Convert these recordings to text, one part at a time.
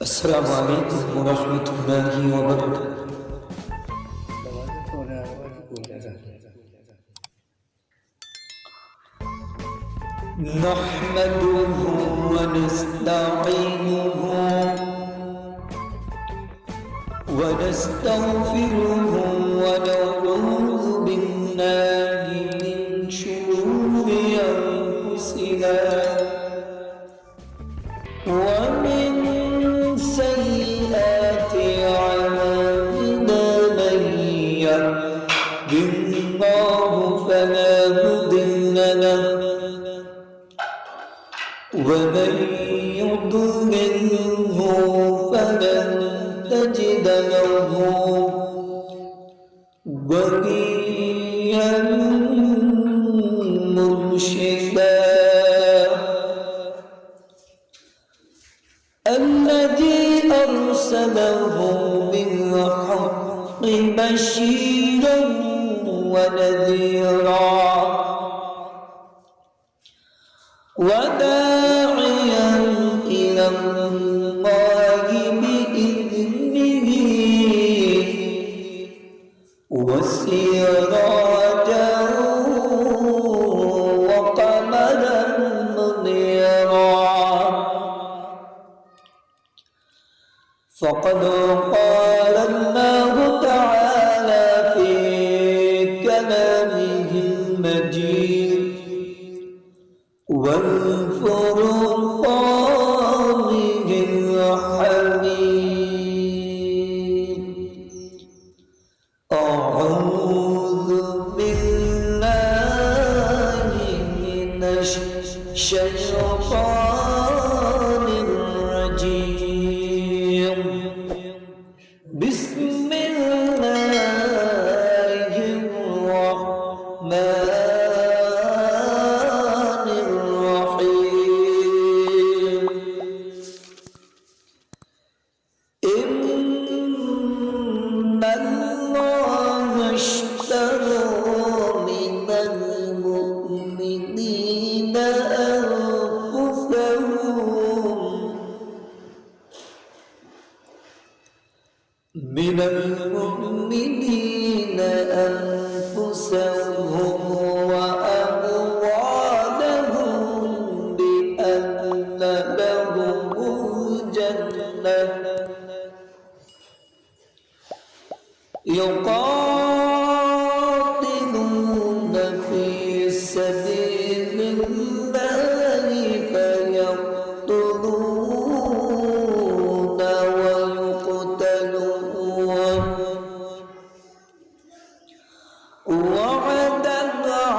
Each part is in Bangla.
السلام عليكم ورحمة الله وبركاته. نحمده ونستعينه ونستغفره ونعوذ بالله من شرور أنفسنا ومن سيئات أعمالنا. من يهد الله فلا مضل له ومن يضلله فلن تجد له وليا مرشدا. الذي أرسله بالحق بشيرا ونذيرا وداعيا إلى الله بإذنه وسراجا وقمرا منيرا. فقد قال الله تعالى في كلامه المجيد والفرقان الحميد. أعوذ بالله من الشيطان الرجيم. بسم الله الرحمن الرحيم. إن الله اشترى من المؤمنين أنفسهم وأموالهم بأن لهم الجنة يقاتلون في سبيل الله فيقتلون ويقتلون وعدا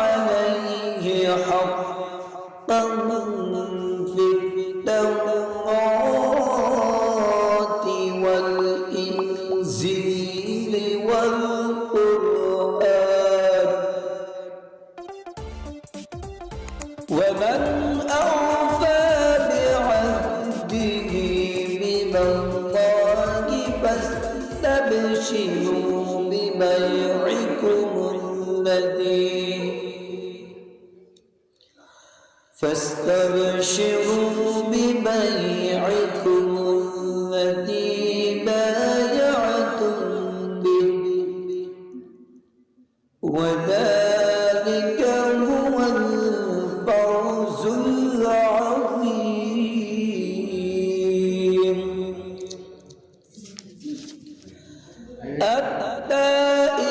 عليه حقا في التوراة والإنجيل والقرآن. ومن أوفى بعهده من الله فاستبشروا ببيعكم الذي بايعتم به وذلك هو الفوز العظيم. التائبون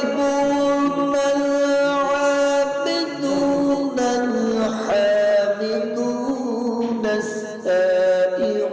العابدون الحامدون السائحون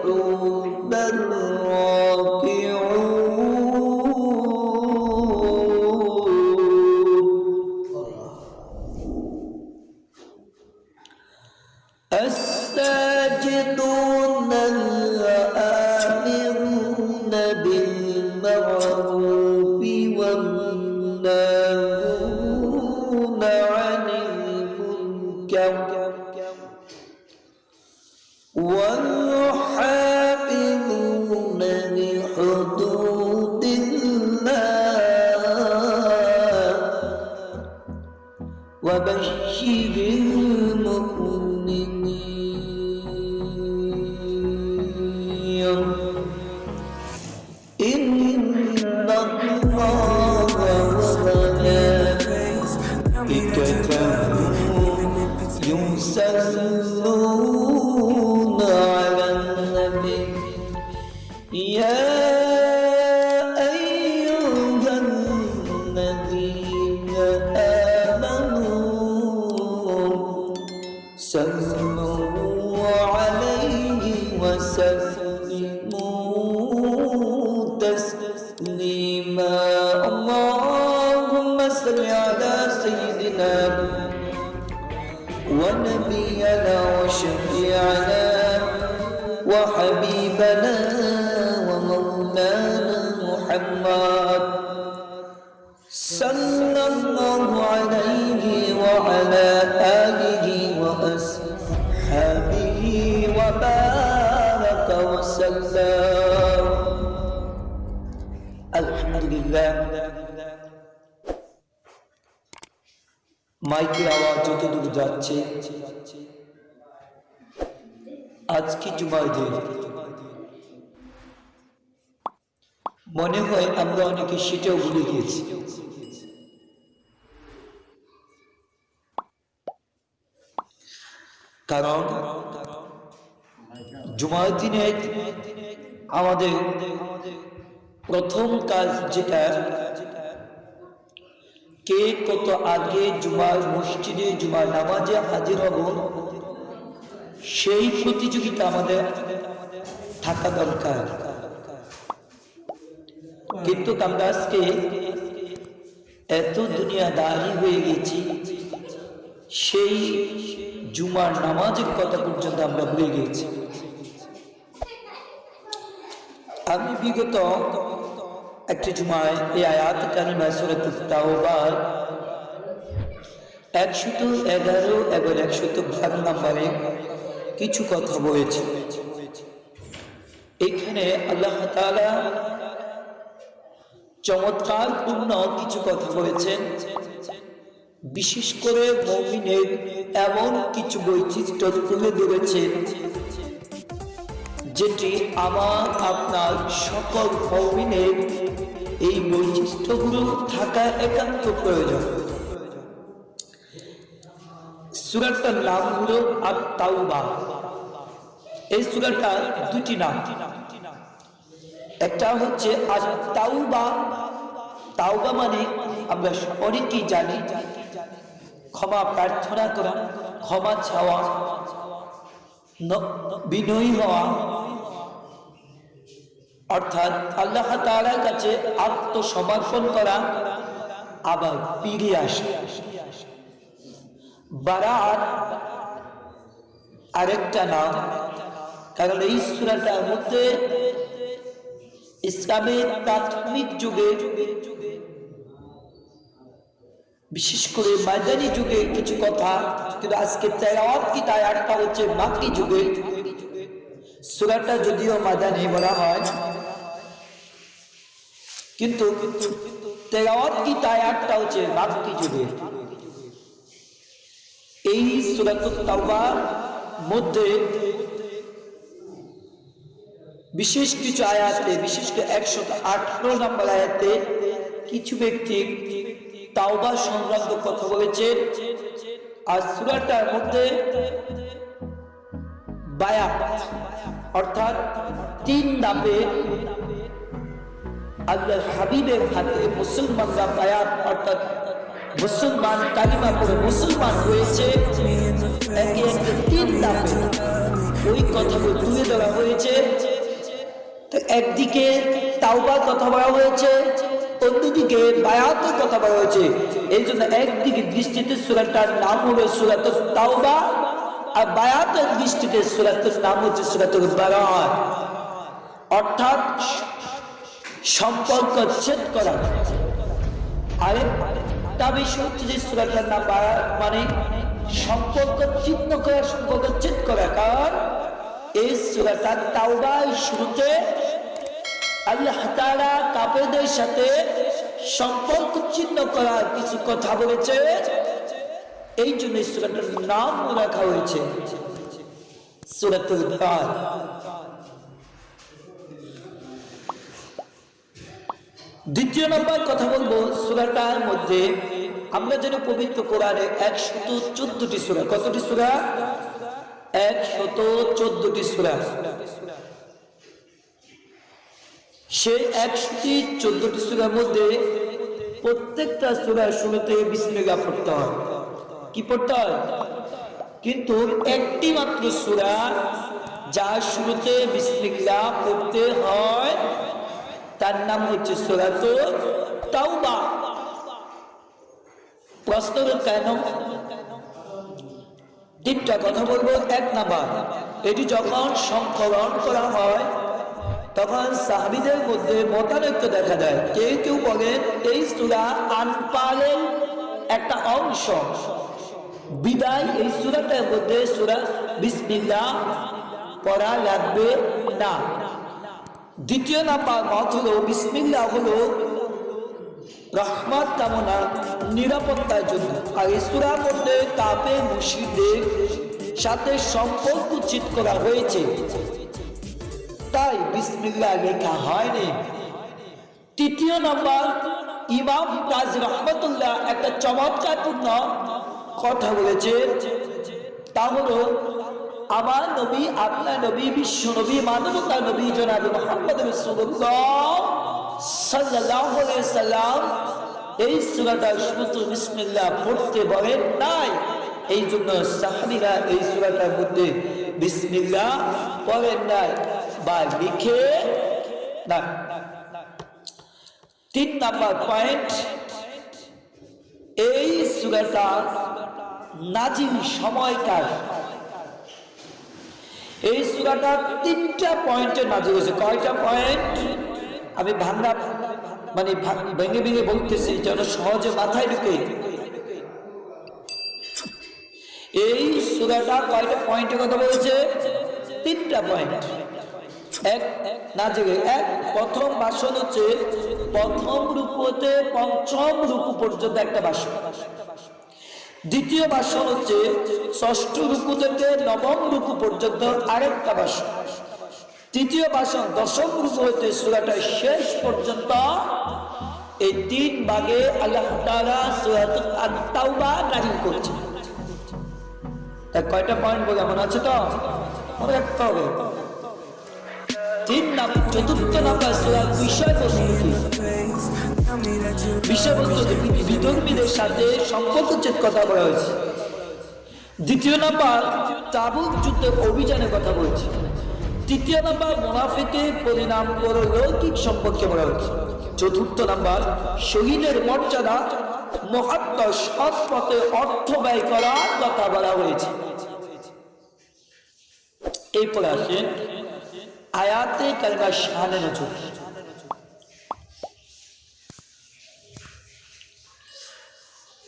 وسلموا تسليما اللهم صل على سيدنا ونبينا وشفيعنا وحبيبنا ومولانا محمد صلى الله عليه وعلى آله وأصحابه وبارك وسلم الحمد لله মাইকের আওয়াজ যতদূর যাচ্ছে আজকে জুমার দিন মনে হয় আমরা অনেকে সেটাও ভুলে গিয়েছি। কারণ জুমার দিনে আমাদের প্রথম কাজ যেটা, কে কত আগে জুমার মসজিদে জুমার নামাজে হাজির হব সেই প্রতিযোগিতা আমাদের থাকা দরকার। কিন্তু আমরা আজকে এত দুনিয়াদারি হয়ে গেছি, সেই জুমার নামাজের কথা পর্যন্ত আমরা ভুলে গেছি। আমি বিগত একটি জুমায় এই আয়াত কারিমা সূরাত তাওবার 111 এবং 112 নম্বরে কিছু কথা বলেছি। এখানে আল্লাহ তাআলা চমৎকার পূর্ণ কিছু কথা বলেছেন, বিশেষ করে মুমিনের এমন কিছু বৈশিষ্ট্য তুলে ধরেছেন যেটি আমার আপনার সকল মুমিনের এই বৈশিষ্ট্যগুলো থাকা একান্ত প্রয়োজন। সূরাটার নাম হলো আত-তাওবা। এই সূরাটার দুটি নাম, একটা হচ্ছে আত-তাওবা। তাওবা মানে আমরা অনেকেই জানি ক্ষমা প্রার্থনা করা, ক্ষমা চাওয়া, বিনয়ী হওয়া, অর্থাৎ আল্লাহ তাআলার কাছে আত্মসমর্পণ করা, আবার ফিরে আসা। বারাত আরেকটা নাম, কারণ এই সূরাটার মধ্যে ইসলামের প্রাথমিক যুগে, বিশেষ করে মাদানী যুগে কিছু কথা, কিন্তু আজকে তেলাওয়াত আয়াতটা হচ্ছে মাক্কি যুগে। সূরাটা যদিও মাদানী বলা হয়, কিন্তু তেলাওয়াত আয়াতটা হচ্ছে মাক্কি যুগে। এই সূরাতুত তাওবার মধ্যে বিশেষ কিছু আয়াতে, বিশেষ করে 118 নম্বর আয়াতে কিছু ব্যক্তি তাওবা সংক্রান্ত কথা বলেছে। আর সূরাটার মধ্যে বায়াত অর্থাৎ 3 ধাপে আল্লাহর হাবিবের হাতে মুসলমানরা বায়াত অর্থাৎ মুসলমান কালিমা পড়ে মুসলমান হয়েছে, একে একে 3 ধাপে ওই কথাগুলো তুলে ধরা হয়েছে। একদিকে তাওবার কথা বলা হয়েছে, অন্যদিকে বায়াতের কথা বলা হয়েছে। এই জন্য একদিকে দৃষ্টিতে সূরাটার নাম হলো সূরাতুত তাওবা, আর বায়াতের দৃষ্টিতে সূরাটার নাম হচ্ছে সূরাতুল বারাত, অর্থাৎ সম্পর্ক ছেদ করা। আরেকটা বিষয় হচ্ছে যে সূরাটার নাম বারাত মানে সম্পর্ক ছিন্ন করা, সম্পর্ক ছেদ করা। কারণ এই সূরাটার তাওবার শুরুতে আল্লাহ তাআলা কাফেরদের সাথে সম্পর্ক ছিন্ন করার কিছু কথা বলেছে, এই জন্য সূরাটার নাম রাখা হয়েছে সূরাতুল বারাত। দ্বিতীয় নম্বর কথা বলবো, সূরাটার মধ্যে আমরা যেন পবিত্র কোরআনে 114টি সূরা, কতটি সূরা? 114টি সূরা। সেই 114টি সূরার মধ্যে প্রত্যেকটা সূরার শুরুতে বিসমিল্লাহ পড়তে হয়। কি পড়তে হয়? কিন্তু একটি মাত্র সূরা যার শুরুতে বিসমিল্লাহ পড়তে হয় তার নাম হচ্ছে সূরাতুত তাওবা। প্রশ্ন কেন? তিনটা কথা বলবো। এক নাম্বার, এটি যখন সংকলন করা হয় তখন সাহাবীদের মধ্যে মতানৈক্য দেখা যায়। কেউ কেউ বলেন এই সূরা আনফালের একটা অংশ, বিদায় এই সূরাটার মধ্যে সূরা বিসমিল্লাহ পড়া লাগবে না। দ্বিতীয় নাম্বার মত হলো বিসমিল্লাহ হলো রহমত কামনা, নিরাপত্তার জন্য। আর এই সূরার মধ্যে কাফের মুশরিকদের সাথে সম্পর্ক চিত করা হয়েছে, তাই বিসমিল্লাহ লেখা হয়নি। তৃতীয় নাম্বার, ইমাম কাজী রহমতুল্লাহ একটা চমৎকারপূর্ণ কথা বলেছে, তা হলো আমার নবী, আপনার নবী, বিশ্ব নবী, মানবতার নবী জনাব মুহাম্মদ রাসূলুল্লাহ সাল্লাল্লাহু আলাইহি সাল্লাম এই সূরাটা শুরুতে বিসমিল্লাহ পড়তে বলেন নাই। এই জন্য সাহাবীরা এই সূরাটার মধ্যে বিসমিল্লাহ পড়েন নাই বা লিখে না। 3 নাম্বার পয়েন্ট, এই সূরাটা নাজিল সময়কাল। এই সূরাটা 3টা পয়েন্টে নাজিল হয়েছে। কয়টা পয়েন্ট? আমি ভেঙে ভেঙে বলতেছি যেন সহজে মাথায় ঢুকে। এই সূরাটা কয়টা পয়েন্টের কথা বলেছে? 3টা পয়েন্ট। এক নাজিলে, এক প্রথম ভাষণ হচ্ছে প্রথম রুকু হতে পঞ্চম রুকু পর্যন্ত একটা ভাষণ। দ্বিতীয় ভাষণ হচ্ছে ষষ্ঠ রুকু থেকে নবম রুকু পর্যন্ত আরেকটা ভাষণ। তৃতীয় ভাষণ দশম রুকু হতে সূরাটা শেষ পর্যন্ত। এই 3 ভাগে আল্লাহ তাআলা সূরাতুত আত-তাওবা নাযিল করেছেন। কয়টা পয়েন্ট বলে মনে আছে তো? মনে রাখতে হবে। 4 নাম্বার সূরার বিষয়বস্তু কি? বিষয়বস্তু বিধর্মীদের সাথে সম্পর্কচ্ছেদ কথা বলা হয়েছে। দ্বিতীয় নাম্বার তাবুক যুদ্ধের অভিযানের কথা বলছে। তৃতীয় নাম্বার মুনাফিকের পরিণাম পরলৌকিক সম্পর্কে বলা হয়েছে। 4 নাম্বার শহীদের মর্যাদা, মহাত্ম, সৎ পথে অর্থ ব্যয় করার কথা বলা হয়েছে। এরপরে আসেন আয়াতে কারিমা শানে নজর।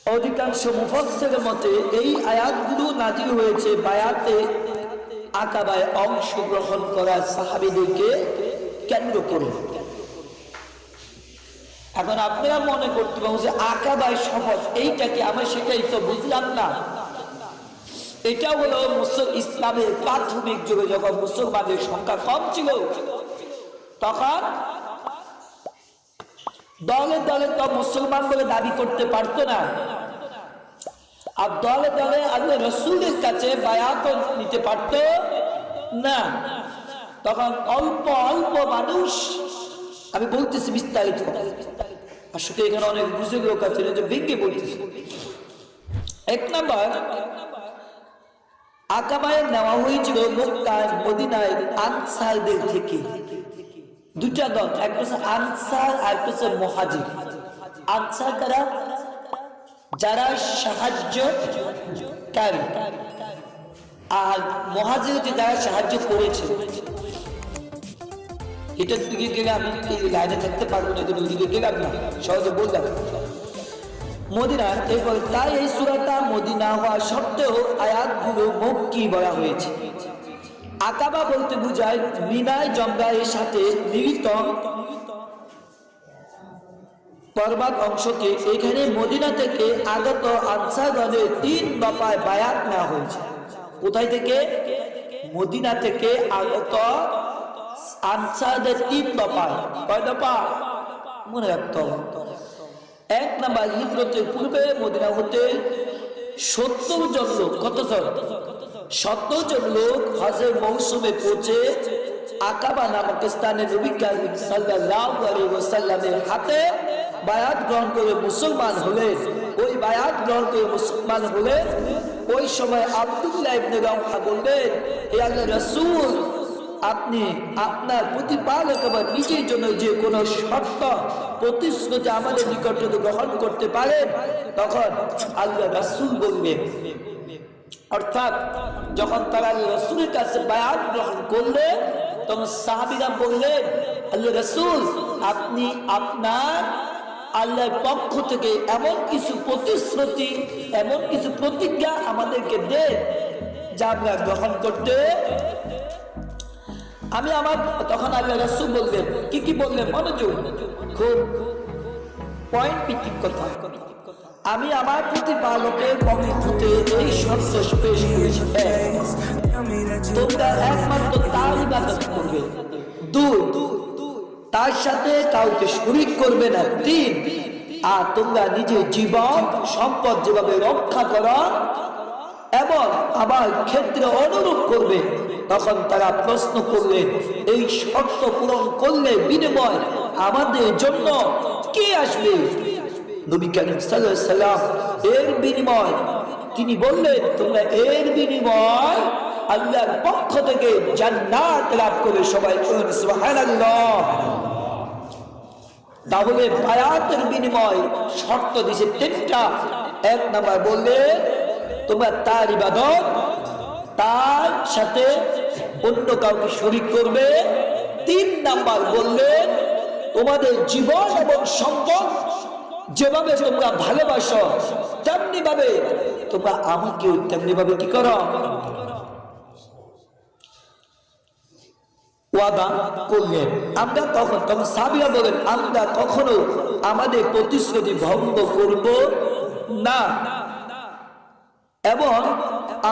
অধিকাংশ মুফাসসিরের মতে এই আয়াতগুলো নাযিল হয়েছে বায়াতে আকাবায় অংশগ্রহণ করা সাহাবীদেরকে কেন্দ্র করে। এখন আপনারা মনে করতে পারেন যে আকাবায় শপথ এইটাকে আমরা সেটাই তো বুঝলাম না। এটা হলো ইসলামের প্রাথমিক যুগে যখন মুসলমানদের সংখ্যা কম ছিল, তখন দলে দলে তো মুসলমান বলে দাবি করতে পারতো না, আর দলে দলে আল্লাহ রাসূলের কাছে বায়াত নিতে পারত না। তখন অল্প অল্প মানুষ, আমি বলতেছি বিস্তারিত, আসলে এখানে অনেক বুঝে লোক আছে যে ভেঙে বলতেছি। 1 নাম্বার, আকাবায় নেওয়া হয়েছিল মক্কায় মদিনায় আনসারদের থেকে। 2টা দল, একটা হচ্ছে আনসার আর একটা হচ্ছে মুহাজির। আনসার কারা? যারা সাহায্যকারী, আর মুহাজির হচ্ছে যারা সাহায্য করেছে। এটার দিকে গেলে আমি লাইনে থাকতে পারবো না, এদের ওইদিকে গেলাম না, সহজে বললাম মদিনা। এরপর তাই এই সূরাটা মদিনা হওয়া সত্ত্বেও আয়াতগুলো মক্কি বলা হয়েছে। আকাবা বলতে বোঝায় মিনায় জমরায়ের সাথে মিলিত পর্বত অংশকে। এখানে মদিনা থেকে আগত আনসারগণের 3 দফায় বায়াত নেওয়া হয়েছে। কোথায় থেকে? মদিনা থেকে আগত আনসারদের 3 দফায়। কয় দফা? মনে রাখতে হবে। 1 নাম্বার, হিজরতের পূর্বে মদিনা হতে 70 জন লোক, কত জন? 70 জন লোক হজের মৌসুমে পৌঁছে আকাবা নামক স্থানে নবী কারীম সাল্লাল্লাহু আলাইহি ওয়াসাল্লামের হাতে বায়াত গ্রহণ করে মুসলমান হলেন। ওই বায়াত গ্রহণ করে মুসলমান হলেন। ওই সময় আব্দুল্লাহ ইবনে রাওহা বললেন, হে আল্লাহর রাসূল, আপনি আপনার প্রতিপালক এবং নিজের জন্য যে কোনো শর্ত প্রতিশ্রুতি আমাদের নিকট গ্রহণ করতে পারেন, তখন আল্লাহ রাসূল বলবেন, অর্থাৎ যখন তারা রাসূলের কাছে বায়াত গ্রহণ করলেন তখন সাহাবীরা বললেন, আল্লাহ রাসূল আপনি আপনার আল্লাহর পক্ষ থেকে এমন কিছু প্রতিশ্রুতি, এমন কিছু প্রতিজ্ঞা আমাদেরকে দেন যা আমরা গ্রহণ করতে। আমি আমার তখন আল্লাহ রাসূল বলবেন, কি কি বললেন মনোযোগ, খুব পয়েন্ট ভিত্তিক কথা। আমি আমার প্রতিপালকের পক্ষ থেকে এই শর্ত পেশ করেছি, তোমরা একমাত্র তার ইবাদত করবে, 2 তার সাথে কাউকে শরীক করবে না, 3 আর তোমরা নিজের জীবন সম্পদ যেভাবে রক্ষা করো এবং আমার ক্ষেত্রে অনুরূপ করবে। তখন তারা প্রশ্ন করলেন, এই শর্ত পূরণ করলে বিনিময় আমাদের জন্য কি আসবে? নবী করিম সাল্লাল্লাহু আলাইহি সাল্লাম এর বিনিময় তিনি বললেন, তোমরা এর বিনিময় আল্লাহর পক্ষ থেকে জান্নাত লাভ করবে। সবাই বলুন সুবহানাল্লাহ। তাহলে বায়াতের বিনিময় শর্ত দিয়েছে 3টা। 1 নাম্বার বললেন তোমরা তার ইবাদত, তার সাথে অন্য কাউকে শরীক করবে। 3 নাম্বার বললেন তোমাদের জীবন এবং সম্পদ যেভাবে তোমরা ভালোবাসো তেমনি ভাবে তোমরা আমাকেও তেমনি ভাবে কি করো, ওয়াদা করলেন। আমরা তখন সাহাবীরা বলেন, আমরা কখনো আমাদের প্রতিশ্রুতি ভঙ্গ করব না এবং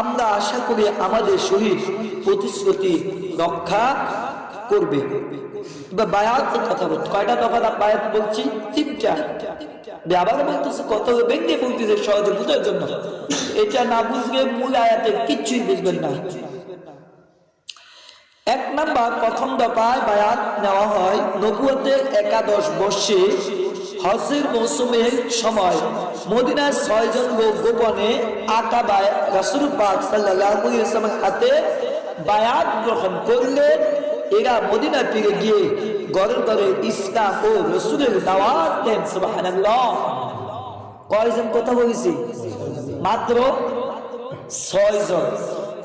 আমরা আশা করি আমাদের শহীদ প্রতিশ্রুতি রক্ষা করবে। বায়াতের কথা বলছি, কয়টা দফা বায়াত বলছি? 3টা। আবার বলতেছে কত ব্যক্তি বলতেছে সহজে বুঝার জন্য, এটা না বুঝলে মূল আয়াতের কিচ্ছুই বুঝবেন না। 1 নাম্বার প্রথম দফায় বায়াত নেওয়া হয় নবুয়তের 11 বর্ষে হজের মৌসুমের সময় মদিনায় 6 জন লোক গোপনে আকাবায় রাসূল পাক সাল্লাল্লাহু আলাইহি ওয়াসাল্লামের হাতে বায়াত গ্রহণ করলেন। এরা মদিনা ফিরে গিয়ে ঘরে ঘরে ইসলাম ও রাসূলের দাওয়াত দেন। সুবহানাল্লাহ। কয়জন কথা বলেছি? মাত্র 6 জন।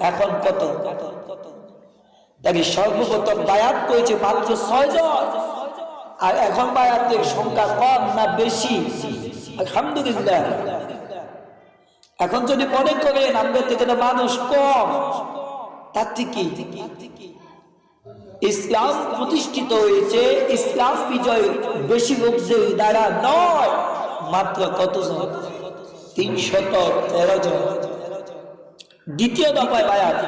এখন কত? তাই সর্বপ্রথম বায়াত করেছে মাত্র 6 জন, আর এখন বায়াতের সংখ্যা কম না বেশি? আলহামদুলিল্লাহ। এখন যদি মনে করেন আমাদের থেকে মানুষ কম, তার থেকে ইসলাম প্রতিষ্ঠিত হয়েছে, ইসলাম বিজয় বেশি লোকদের দ্বারা নয়, মাত্র কতজন? 313 জন। দ্বিতীয় দফায় বায়াত,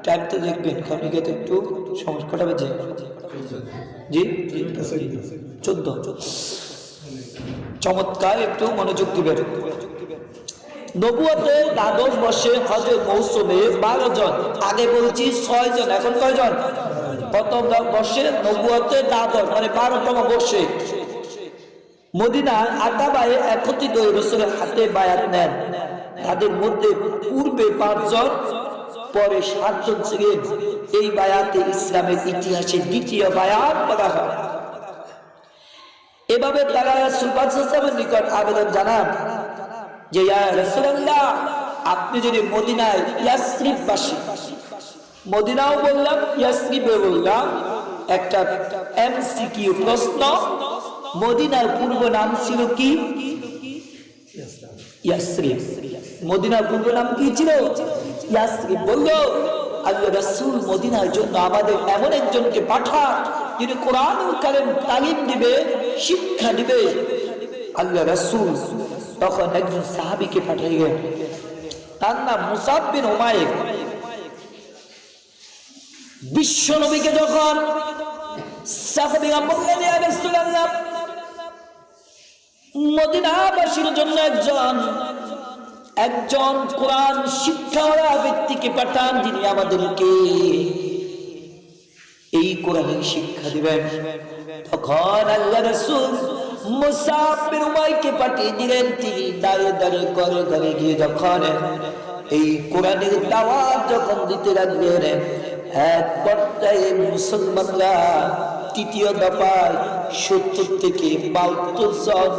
টাইম তো দেখবেন কারণ একটু সমস্যা, কটা বাজে? জি 14। চমৎকার, একটু মনোযোগ দিবেন। নবুয়তের 12 বর্ষে হজের মৌসুমে 12 জন, আগে বলছি 6 জন, এখন কয়জন? প্রথম বর্ষে নবুয়তের 12 মানে 12তম বর্ষে মদিনার আকাবায় একত্রিত রাসূলের হাতে বায়াত নেন। তাদের মধ্যে পূর্বে 5 জন, পরে 7 জন ছিলেন। এই বায়াতে ইসলামের ইতিহাসে দ্বিতীয় বায়াত বলা হয়। এভাবে তারা রাসূল পাক সাল্লাল্লাহু আলাইহি ওয়াসাল্লামের নিকট আবেদন জানান যে ইয়া রাসূলুল্লাহ, আপনি যদি মদিনায় ইয়াসরিববাসী, মদিনাও বললাম ইয়াসরিবে বললাম, একটা এমসিকিউ প্রশ্ন, মদিনার পূর্ব নাম ছিল কি? ইয়াসরিব। মদিনার পূর্ব নাম কি ছিল? ইয়াসরিব। বললো আল্লাহ রাসূল মদিনার জন্য আমাদের এমন একজনকে পাঠান যিনি কোরআনুল কারীম তালিম দিবে, শিক্ষা দিবে। আল্লাহ রাসূল তখন একজন সাহাবীকে পাঠাইলেন, তার নাম মুসাব বিন উমাইর। বিশ্ব নবীকে যখন সাহাবীরা বললেন ইয়া রাসূলুল্লাহ, মদিনাবাসীর জন্য একজন কোরআন শিক্ষাওয়ালা ব্যক্তিকে পাঠান যিনি আমাদেরকে এই কোরআনের শিক্ষা দিবেন। তখন আল্লাহ রাসূল মুসাব বিন উমাইরকে পাঠিয়ে দিলেন। তিনি দাঁড়িয়ে দাঁড়িয়ে ঘরে ঘরে গিয়ে যখন এই কোরআনের দাওয়াত যখন দিতে লাগলেন, এক পর্যায়ে মুসলমানরা তৃতীয় দফায় 70 থেকে 72 জন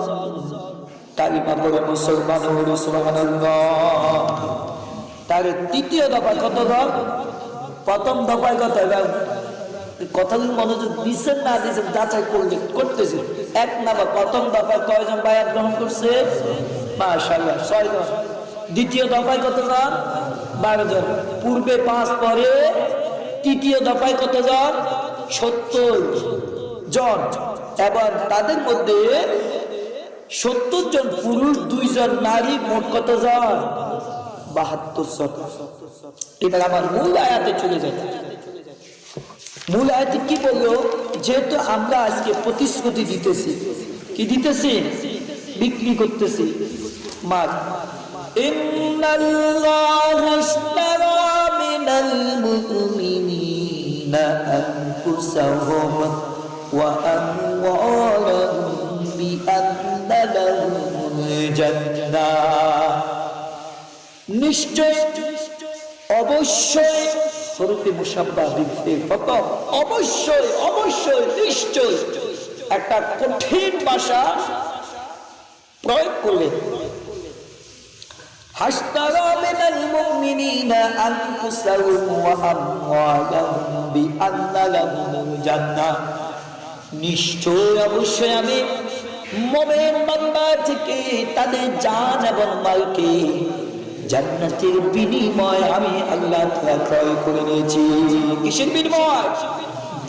কালিমা পড়ে মুসলমান হলো। সুবহানাল্লাহ। তার তৃতীয় দফায় কত জন? প্রথম দফায় কত? কথাগুলো মনোযোগ দিচ্ছেন না দিচ্ছেন যাচাই করতেছি। এক নাম্বার প্রথম দফায় কয়জন বায়াত গ্রহণ করছে? মাশাআল্লাহ 6 জন। দ্বিতীয় দফায় কত জন? 12 জন। পূর্বে 5, পরে তৃতীয় দফায় কত জন? 70 জন। এবার তাদের মধ্যে 70 জন পুরুষ, 2 জন নারী, মোট কত জন? 72 জন। এবার আমার মূল আয়াতে চলে যায়। মূল আয়াতে কি বললো? যেহেতু আমরা আজকে প্রতিশ্রুতি দিতেছি, কি দিতেছি? বিক্রি করতেছি মাল। ইন্নাল্লাহা ইশতারা মিনাল মুমিনিনা আনফুসাহুম ওয়া আমওয়ালাহুম বিআন্না লাহুমুল জান্নাহ। নিশ্চয়, অবশ্যই, শরুতে মুসাব্বাহ বিল প্রথম অবশ্যই, অবশ্যই, নিশ্চয় একটা কঠিন ভাষা প্রয়োগ করলেন। হাশতারা মিনাল মুমিনিনা আনফুসাহুম ওয়া আমওয়ালাহুম বিআন্না লাহুমুল জান্নাহ। নিশ্চয়, অবশ্যই আমি মুমিন বান্দা থেকে তাদের জান এবং মালকে জান্নাতের বিনিময় আমি আল্লাহ তাআলা ক্রয় করে নিয়েছি। কিসের বিনিময়?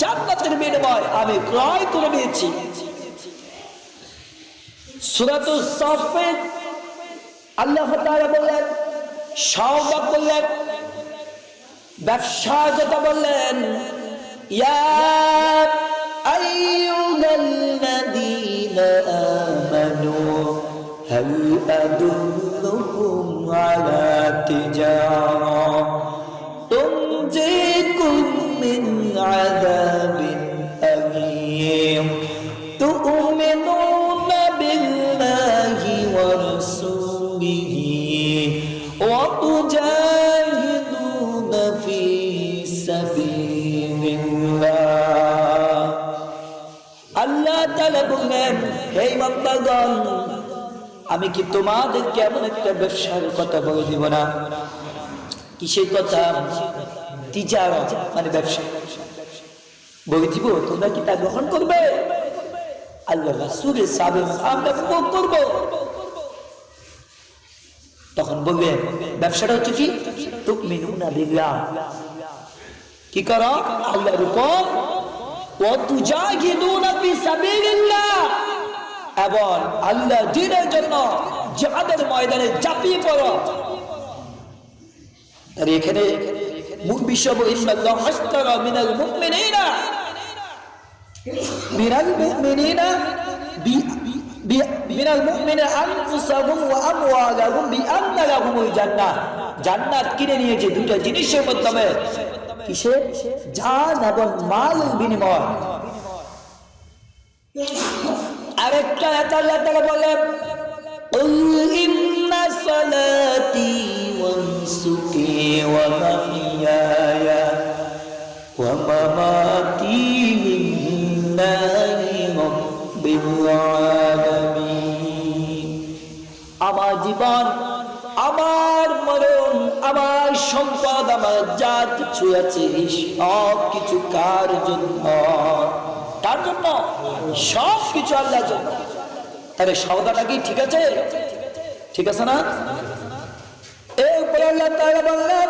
জান্নাতের বিনিময় আমি ক্রয় করে নিয়েছি। সূরাতুস সাফফাত আল্লাহ তাআলা বললেন, সওদা করলেন, ব্যবসা যেটা বললেন, ইয়া আইয়ুহাল্লাযীনা আমানু হাল আদুল্লুকুম আলা তিজারা তুনজিকুম মিন আযাবিন আলীম তু'মিনুনা বিল্লাহি ওয়া রাসূলিহি ওয়া তুজাহিদুনা ফি সাবিলিল্লাহ। আল্লাহ তাআলা বললেন, হে বান্দাগণ, আমি কি তোমাদেরকে এমন একটা ব্যবসার কথা বলে দিব না? কিসের কথা? তিজারত মানে ব্যবসা বলে দিব, তোমরা কি তা গ্রহণ করবে? আল্লাহ রাসূলের সাহাবী আমরা করব। তখন বললেন, ব্যবসাটা হচ্ছে কি? তুমিনুনা বিল্লাহ, কি করো? আল্লাহর উপর। ওয়া তুজাহিদুনা ফি সাবিলিল্লাহ, এবং আল্লাহ দ্বীনের জন্য জিহাদের ময়দানে ঝাঁপিয়ে পড়ো। আর এখানে মূল বিষয় হলো ইন্নাল্লাহা আশতারা মিনাল মুমিনিনা আনফুসাহুম ওয়া আমওয়ালাহুম বিআন্না লাহুমুল জান্নাহ। জান্নাত কিনে নিয়েছে দুইটা জিনিসের মাধ্যমে। কিসের? জান এবং মালের বিনিময়। আরেকটা আল্লাহ তাআলা বলেন, কুল ইন্না সালাতি ওয়া নুসুকি ওয়া মাহইয়ায়া ওয়া মামাতি লিল্লাহি রাব্বিল আলামিন। আমার জীবন, আমার মরণ, আমার সম্পদ, আমার যা কিছু আছে সব কিছু কার জন্য? তার জন্য। সব কিছু আল্লাহর জন্য। তাহলে সওদাটা কি ঠিক আছে? ঠিক আছে না? এরপর আল্লাহ তাআলা বললেন,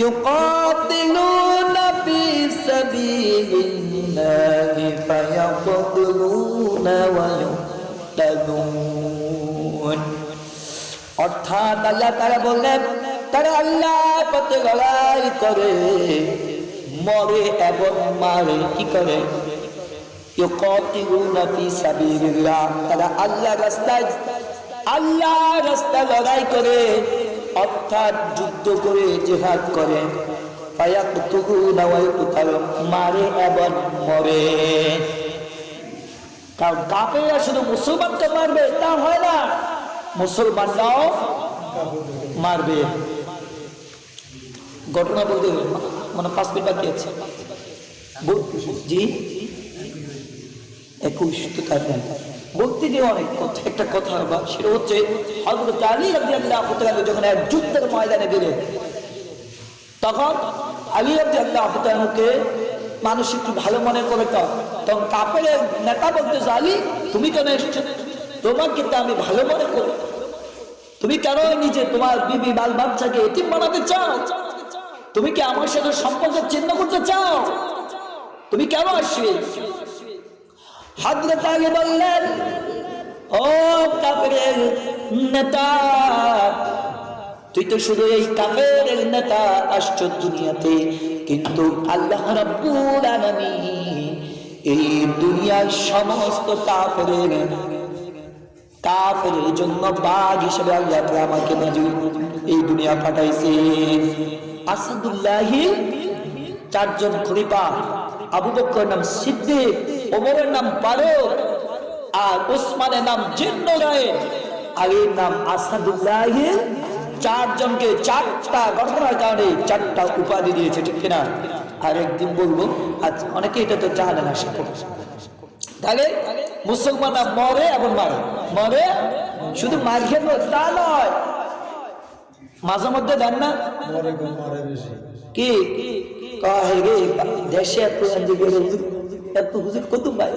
ইউকাতিলুনা ফি সাবিলিল্লাহি ফায়াকতুলুনা ওয়া ইউকতালুন। অর্থাৎ আল্লাহ তাআলা বললেন, তারা আল্লাহর পথে লড়াই করে, মরে এবং মারে। কি করে? ইউকাতিলুনা ফি সাবিলিল্লাহ, তারা আল্লাহর রাস্তায় লড়াই করে, অর্থাৎ যুদ্ধ করে, জিহাদ করে। ফায়াকতুলুনা ওয়া ইউকতালুন, মারে এবং মরে। কারণ কাফেররা শুধু মুসলমানকে মারবে তা হয় না, মুসলমানরাও মারবে। ঘটনা বলতে মানে 5 মিনিট বাকি আছে। জি 21 তো তাই বলতে গিয়ে অনেক কথা, একটা কথা বা সেটা হচ্ছে হযরত আলী রাদিয়াল্লাহু তাআলা যখন এক যুদ্ধের ময়দানে গেলেন, তখন আলী রাদিয়াল্লাহু তাআলাকে মানুষ একটু ভালো মনে করে, তখন কাফেরের নেতা বলতেছে, আলী তুমি কেন এসেছো? তোমাকে তো আমি ভালো মনে করি, তুমি কেন নিজে তোমার বিবি বাল বাচ্চাকে এতিম বানাতে চাও? তুমি কি আমার সাথে সম্পর্ক ছিন্ন করতে চাও? তুমি কেন আসবে? হযরত আলী বললেন, ও কাফেরের নেতা, তুই তো শুধু এই কাফেরের নেতা আসছো দুনিয়াতে, কিন্তু আল্লাহ রাব্বুল আলামিন এই দুনিয়ার সমস্ত কাফেরের জন্য বাঘ হিসেবে আল্লাহ আমাকে এই দুনিয়া পাঠাইছে। আসাদুল্লাহি 4 জন খলিফা, আবু বকরের নাম সিদ্দিক, ওমরের নাম ফারুক, আর ওসমানের নাম জিন্নরায়ে, আলীর নাম আসাদুল্লাহি। 4 জনকে 4টা ঘটনার কারণে 4টা উপাধি দিয়েছে, ঠিক কিনা? আর একদিন বলবো, আচ্ছা অনেকে এটা তো জানে না, তাহলে মুসলমানরা মরে এবং মরে শুধু মার খেলো তা নয়, মাঝে মধ্যে দেন না কি দেশে এত হুজুর কত পায়।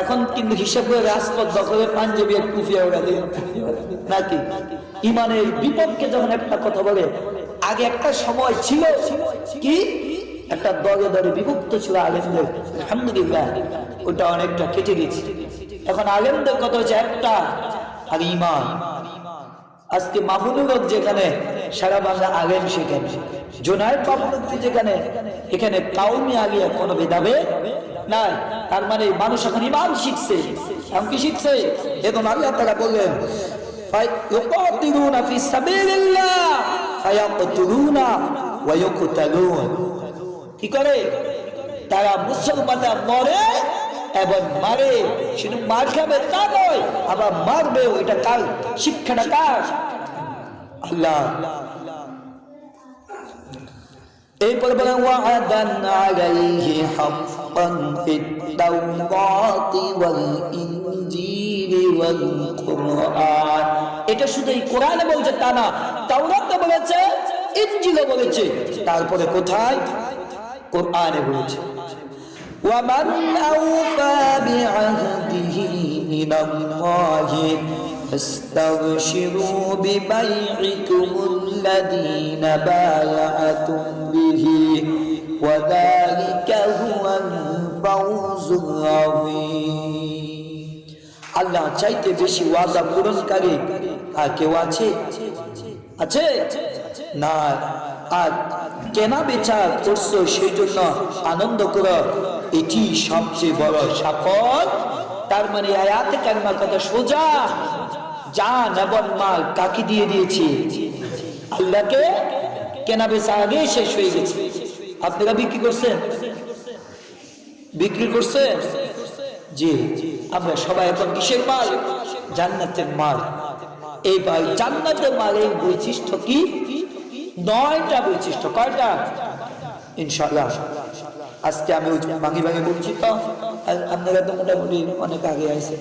এখন কিন্তু হিসাব করে রাজপথ দখলে পাঞ্জাবি আর কুফিয়া ওরা দিয়ে নাকি ইমানের বিপক্ষে যখন একটা কথা বলে। আগে একটা সময় ছিল কি, একটা দলে দলে বিভক্ত ছিল আলেমদের, আলহামদুলিল্লাহ ওটা অনেকটা কেটে গেছে। এখন আলেমদের কথা হচ্ছে একটা, আর ইমান। আজকে মাহমুদুল যেখানে সারা বাংলা আলেম সেখানে, জোনায়েদ মাহমুদ যেখানে, এখানে কাউমি আলিয়া কোনো ভেদাভেদ নাই। তার মানে মানুষ এখন ইমান শিখছে। এখন কি শিখছে? এখন আল্লাহ তাআলা বললেন, ফায়াকুতিলুনা ফি সাবিলিল্লাহ ফায়াকুতুলুনা ওয়া ইউকতালুন। কি করে? তারা মুসলমানরা মরে এবং মারে, শুধু মার খাবে তা নয়, আবার মারবেও। এটা কার শিক্ষাটা? কার? আল্লাহ। এরপর বলেন, ওয়া'দান আলাইহি হাক্কান ফিত তাওরাতি ওয়াল ইনজিলি ওয়াল কুরআন। এটা শুধু এই কোরআনে বলছে তা না, তাওরাতে বলেছে, ইনজিলে বলেছে, তারপরে কোথায়? কোরআনে বলেছে। وَمَنْ أَوْفَى بِعَهْدِهِ مِنَ اللَّهِ فَاسْتَبْشِرُوا بِبَيْعِكُمُ الَّذِينَ بَايَعْتُمْ بِهِ وَذَلِكَ هُوَ الْفَوْزُ الْعَظِيمُ। আল্লাহ চাইতে বেশি ওয়াদা পূরণকারী আর কেউ আছে? আছে না। আর কেনা বেচা করছো সেই জন্য আনন্দ করো, এটি সবচেয়ে বড় সাফল। তার মানে আয়াতে কারিমার কথা সোজা, জান এবং মাল কাকে দিয়ে দিয়েছি? আল্লাহকে। কেনা বেচা আগে শেষ হয়ে গেছে। আপনারা বিক্রি করছেন? বিক্রি করছেন? জি। আমরা সবাই এখন কিসের মাল? জান্নাতের মাল। এই ভাই জান্নাতের মালের বৈশিষ্ট্য কি? 9টা বৈশিষ্ট্য। কয়টা? ইনশাআল্লাহ আজকে আমি ভাঙি বলছি, তো আপনারা তো মোটামুটি অনেক আগে আছে।